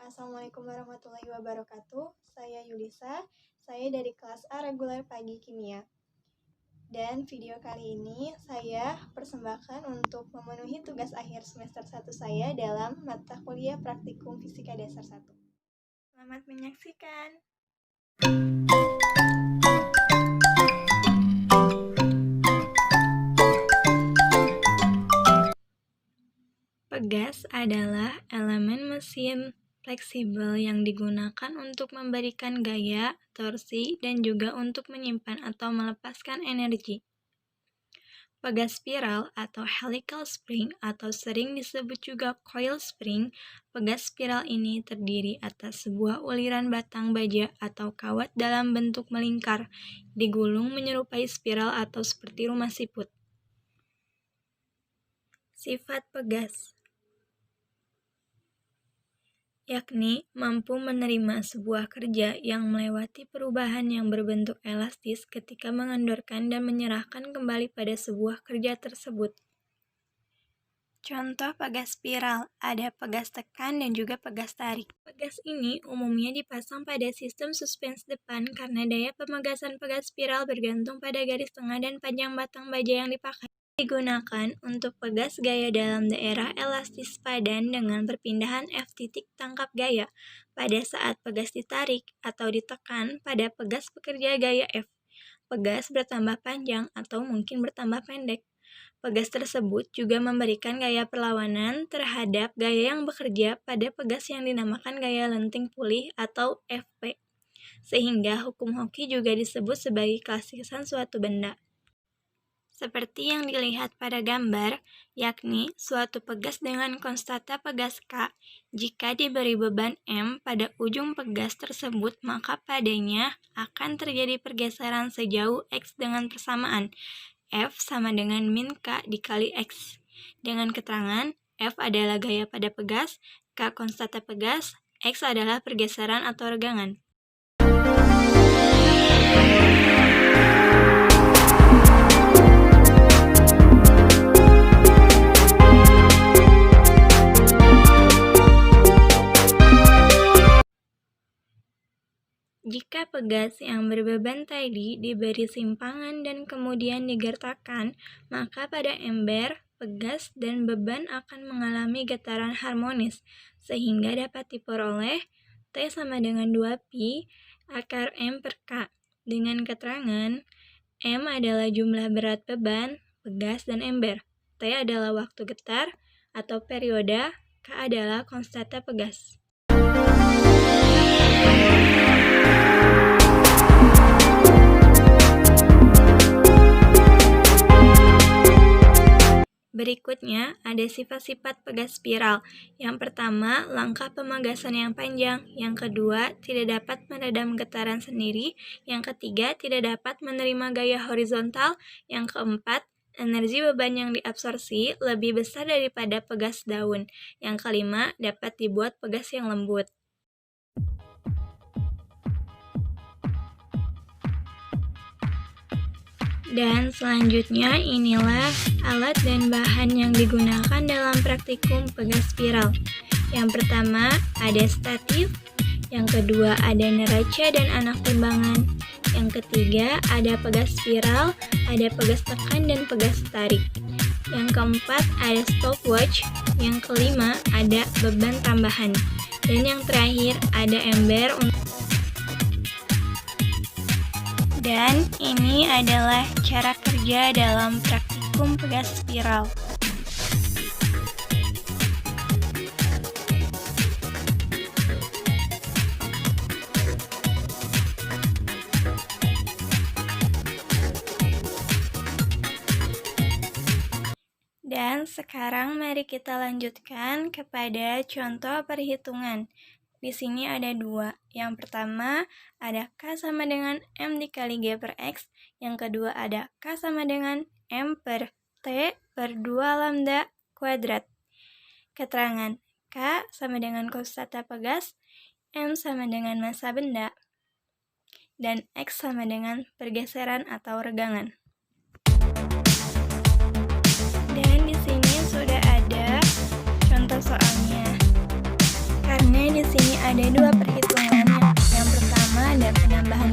Assalamualaikum warahmatullahi wabarakatuh. Saya Yulisa, saya dari kelas A reguler pagi kimia. Dan video kali ini saya persembahkan untuk memenuhi tugas akhir semester 1 saya dalam mata kuliah praktikum fisika dasar 1. Selamat menyaksikan. Pegas adalah elemen mesin fleksibel yang digunakan untuk memberikan gaya, torsi, dan juga untuk menyimpan atau melepaskan energi. Pegas spiral atau helical spring atau sering disebut juga coil spring, pegas spiral ini terdiri atas sebuah uliran batang baja atau kawat dalam bentuk melingkar, digulung menyerupai spiral atau seperti rumah siput. Sifat pegas yakni mampu menerima sebuah kerja yang melewati perubahan yang berbentuk elastis ketika mengendorkan dan menyerahkan kembali pada sebuah kerja tersebut. Contoh pegas spiral, ada pegas tekan dan juga pegas tarik. Pegas ini umumnya dipasang pada sistem suspens depan karena daya pemegasan pegas spiral bergantung pada garis tengah dan panjang batang baja yang dipakai. Digunakan untuk pegas gaya dalam daerah elastis padan dengan perpindahan F titik tangkap gaya pada saat pegas ditarik atau ditekan pada pegas pekerja gaya F. Pegas bertambah panjang atau mungkin bertambah pendek. Pegas tersebut juga memberikan gaya perlawanan terhadap gaya yang bekerja pada pegas yang dinamakan gaya lenting pulih atau FP. Sehingga hukum Hoki juga disebut sebagai kelasisan suatu benda. Seperti yang dilihat pada gambar, yakni suatu pegas dengan konstanta pegas K. Jika diberi beban M pada ujung pegas tersebut, maka padanya akan terjadi pergeseran sejauh X dengan persamaan F sama dengan min K dikali X. Dengan keterangan, F adalah gaya pada pegas, K konstanta pegas, X adalah pergeseran atau regangan. Jika pegas yang berbeban tadi diberi simpangan dan kemudian digertakkan, maka pada ember, pegas, dan beban akan mengalami getaran harmonis, sehingga dapat diperoleh T sama dengan 2pi akar M per K. Dengan keterangan, M adalah jumlah berat beban, pegas, dan ember. T adalah waktu getar atau periode, K adalah konstanta pegas. Berikutnya, ada sifat-sifat pegas spiral. Yang pertama, langkah pemegasan yang panjang. Yang kedua, tidak dapat meredam getaran sendiri. Yang ketiga, tidak dapat menerima gaya horizontal. Yang keempat, energi beban yang diabsorpsi lebih besar daripada pegas daun. Yang kelima, dapat dibuat pegas yang lembut. Dan selanjutnya inilah alat dan bahan yang digunakan dalam praktikum pegas spiral. Yang pertama ada statif, yang kedua ada neraca dan anak timbangan, yang ketiga ada pegas spiral, ada pegas tekan dan pegas tarik. Yang keempat ada stopwatch, yang kelima ada beban tambahan, dan yang terakhir ada ember untuk. Dan ini adalah cara kerja dalam praktikum pegas spiral. Dan sekarang mari kita lanjutkan kepada contoh perhitungan. Di sini ada dua. Yang pertama ada K sama dengan M dikali G per X. Yang kedua ada K sama dengan M per T per 2 lambda kuadrat. Keterangan K sama dengan konstanta pegas, M sama dengan massa benda, dan X sama dengan pergeseran atau regangan. Dan di sini sudah ada contoh soalnya. K Karena di sini ada dua perhitungan. Yang pertama ada penambahan